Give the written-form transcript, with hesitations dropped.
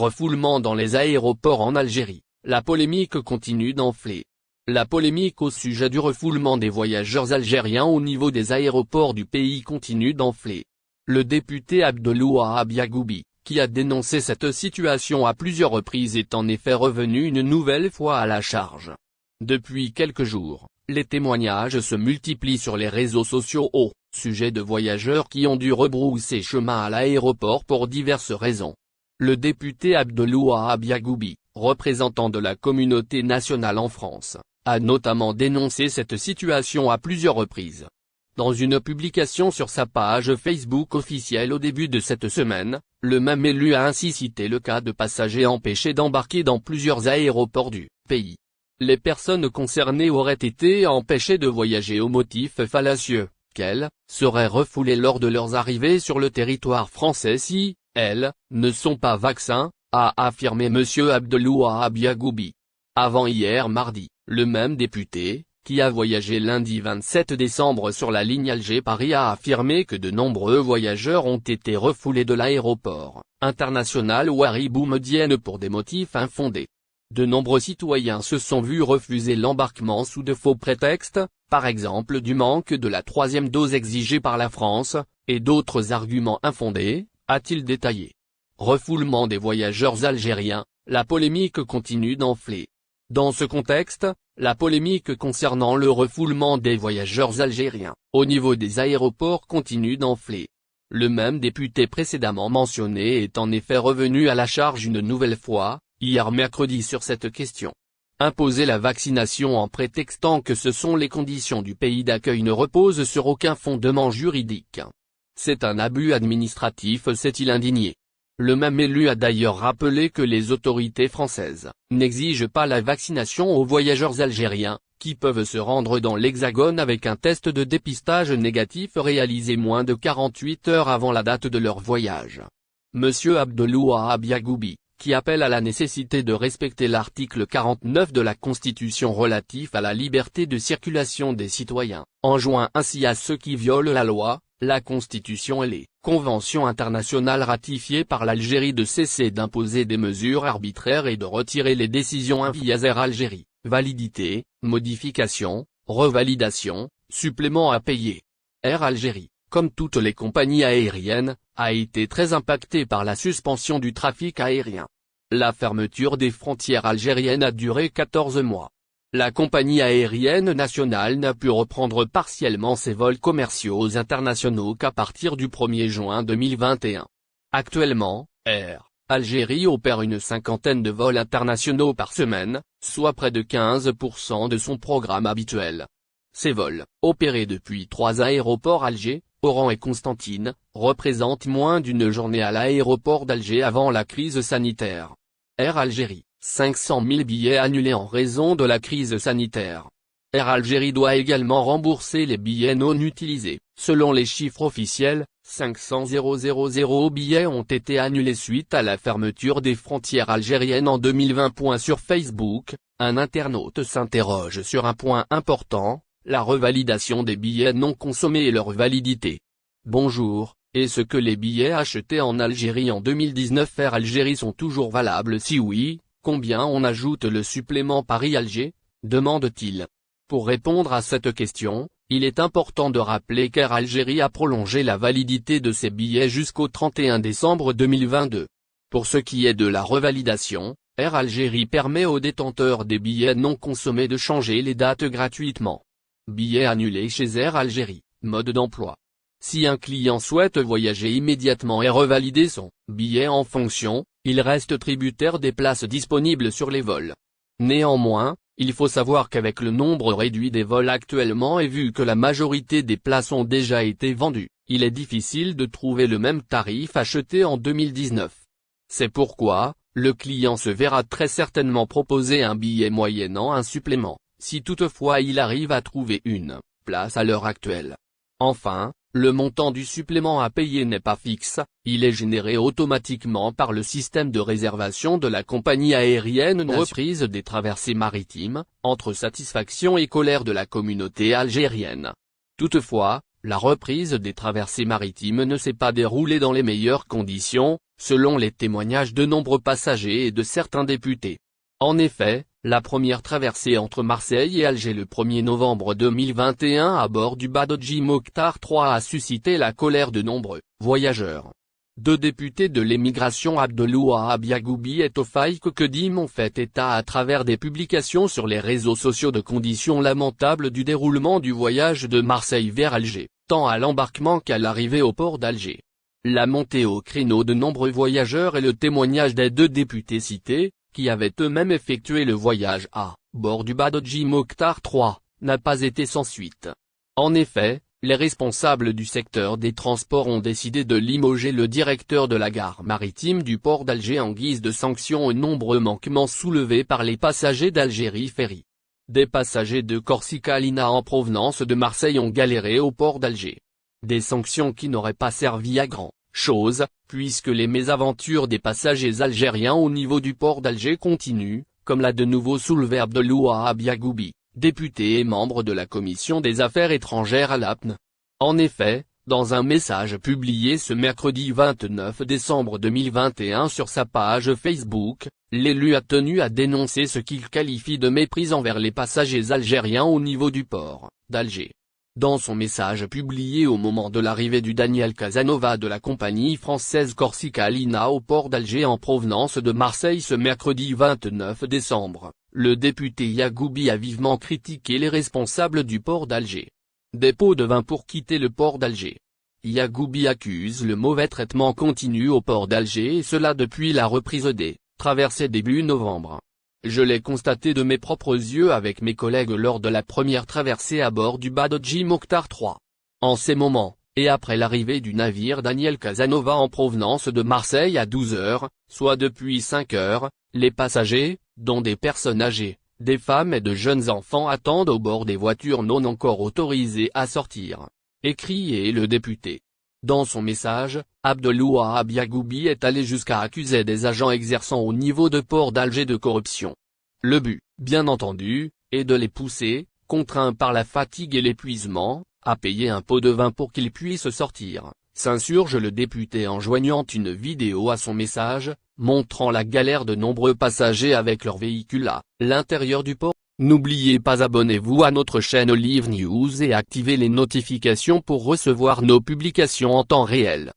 refoulement dans les aéroports en Algérie, la polémique continue d'enfler. La polémique au sujet du refoulement des voyageurs algériens au niveau des aéroports du pays continue d'enfler. Le député Abdelwahab Yagoubi, qui a dénoncé cette situation à plusieurs reprises, est en effet revenu une nouvelle fois à la charge. Depuis quelques jours, les témoignages se multiplient sur les réseaux sociaux au sujet de voyageurs qui ont dû rebrousser chemin à l'aéroport pour diverses raisons. Le député Abdelwahab Yagoubi, représentant de la communauté nationale en France, a notamment dénoncé cette situation à plusieurs reprises. Dans une publication sur sa page Facebook officielle au début de cette semaine, le même élu a ainsi cité le cas de passagers empêchés d'embarquer dans plusieurs aéroports du pays. Les personnes concernées auraient été empêchées de voyager au motif fallacieux qu'elles seraient refoulées lors de leurs arrivées sur le territoire français si elles ne sont pas vaccinées, a affirmé M. Abdelwahab Yagoubi. Avant hier mardi, le même député, qui a voyagé lundi 27 décembre sur la ligne Alger-Paris, a affirmé que de nombreux voyageurs ont été refoulés de l'aéroport international Ouari Boumedienne pour des motifs infondés. De nombreux citoyens se sont vus refuser l'embarquement sous de faux prétextes, par exemple du manque de la 3e dose exigée par la France, et d'autres arguments infondés, a-t-il détaillé. Refoulement des voyageurs algériens, la polémique continue d'enfler. Dans ce contexte, la polémique concernant le refoulement des voyageurs algériens, au niveau des aéroports continue d'enfler. Le même député précédemment mentionné est en effet revenu à la charge une nouvelle fois, hier mercredi sur cette question. Imposer la vaccination en prétextant que ce sont les conditions du pays d'accueil ne repose sur aucun fondement juridique. C'est un abus administratif, s'est-il indigné. Le même élu a d'ailleurs rappelé que les autorités françaises n'exigent pas la vaccination aux voyageurs algériens, qui peuvent se rendre dans l'Hexagone avec un test de dépistage négatif réalisé moins de 48 heures avant la date de leur voyage. M. Abdelwahab Yagoubi, qui appelle à la nécessité de respecter l'article 49 de la Constitution relatif à la liberté de circulation des citoyens, enjoint ainsi à ceux qui violent la loi, la Constitution et les conventions internationales ratifiées par l'Algérie de cesser d'imposer des mesures arbitraires et de retirer les décisions inviées Air Algérie, validité, modification, revalidation, supplément à payer. Air Algérie, comme toutes les compagnies aériennes, a été très impactée par la suspension du trafic aérien. La fermeture des frontières algériennes a duré 14 mois. La compagnie aérienne nationale n'a pu reprendre partiellement ses vols commerciaux internationaux qu'à partir du 1er juin 2021. Actuellement, Air Algérie opère une cinquantaine de vols internationaux par semaine, soit près de 15% de son programme habituel. Ces vols, opérés depuis 3 aéroports Alger, Oran et Constantine, représentent moins d'une journée à l'aéroport d'Alger avant la crise sanitaire. Air Algérie, 500 000 billets annulés en raison de la crise sanitaire. Air Algérie doit également rembourser les billets non utilisés. Selon les chiffres officiels, 500 000 billets ont été annulés suite à la fermeture des frontières algériennes en 2020. Sur Facebook, un internaute s'interroge sur un point important, la revalidation des billets non consommés et leur validité. Bonjour, est-ce que les billets achetés en Algérie en 2019 Air Algérie sont toujours valables? Si oui, combien on ajoute le supplément Paris-Alger, demande-t-il. Pour répondre à cette question, il est important de rappeler qu'Air Algérie a prolongé la validité de ses billets jusqu'au 31 décembre 2022. Pour ce qui est de la revalidation, Air Algérie permet aux détenteurs des billets non consommés de changer les dates gratuitement. Billets annulés chez Air Algérie, mode d'emploi. Si un client souhaite voyager immédiatement et revalider son billet en fonction, il reste tributaire des places disponibles sur les vols. Néanmoins, il faut savoir qu'avec le nombre réduit des vols actuellement et vu que la majorité des places ont déjà été vendues, il est difficile de trouver le même tarif acheté en 2019. C'est pourquoi, le client se verra très certainement proposer un billet moyennant un supplément, si toutefois il arrive à trouver une place à l'heure actuelle. Enfin, le montant du supplément à payer n'est pas fixe, il est généré automatiquement par le système de réservation de la compagnie aérienne. Reprise des traversées maritimes, entre satisfaction et colère de la communauté algérienne. Toutefois, la reprise des traversées maritimes ne s'est pas déroulée dans les meilleures conditions, selon les témoignages de nombreux passagers et de certains députés. En effet, la première traversée entre Marseille et Alger le 1er novembre 2021 à bord du Badodji Mokhtar III a suscité la colère de nombreux voyageurs. Deux députés de l'émigration Abdelouahab Yagoubi et Tofaïk Kedim ont fait état à travers des publications sur les réseaux sociaux de conditions lamentables du déroulement du voyage de Marseille vers Alger, tant à l'embarquement qu'à l'arrivée au port d'Alger. La montée au créneau de nombreux voyageurs et le témoignage des deux députés cités, qui avaient eux-mêmes effectué le voyage à bord du Badodji Mokhtar III, n'a pas été sans suite. En effet, les responsables du secteur des transports ont décidé de limoger le directeur de la gare maritime du port d'Alger en guise de sanction aux nombreux manquements soulevés par les passagers d'Algérie Ferry. Des passagers de Corsica Lina en provenance de Marseille ont galéré au port d'Alger. Des sanctions qui n'auraient pas servi à grand chose, puisque les mésaventures des passagers algériens au niveau du port d'Alger continuent, comme l'a de nouveau soulevé Abdelouahab Yagoubi, député et membre de la commission des affaires étrangères à l'APN. En effet, dans un message publié ce mercredi 29 décembre 2021 sur sa page Facebook, l'élu a tenu à dénoncer ce qu'il qualifie de mépris envers les passagers algériens au niveau du port d'Alger. Dans son message publié au moment de l'arrivée du Daniel Casanova de la compagnie française Corsica Lina au port d'Alger en provenance de Marseille ce mercredi 29 décembre, le député Yagoubi a vivement critiqué les responsables du port d'Alger. Des pots de vin pour quitter le port d'Alger. Yagoubi accuse le mauvais traitement continu au port d'Alger et cela depuis la reprise des traversées début novembre. Je l'ai constaté de mes propres yeux avec mes collègues lors de la première traversée à bord du Badodji Mokhtar III. En ces moments, et après l'arrivée du navire Daniel Casanova en provenance de Marseille à 12 heures, soit depuis 5 heures, les passagers, dont des personnes âgées, des femmes et de jeunes enfants attendent au bord des voitures non encore autorisées à sortir. Écrit le député. Dans son message, Abdelouahab Yagoubi est allé jusqu'à accuser des agents exerçant au niveau de port d'Alger de corruption. Le but, bien entendu, est de les pousser, contraints par la fatigue et l'épuisement, à payer un pot de vin pour qu'ils puissent sortir, s'insurge le député en joignant une vidéo à son message, montrant la galère de nombreux passagers avec leur véhicule à l'intérieur du port. N'oubliez pas abonnez-vous à notre chaîne Olive News et activez les notifications pour recevoir nos publications en temps réel.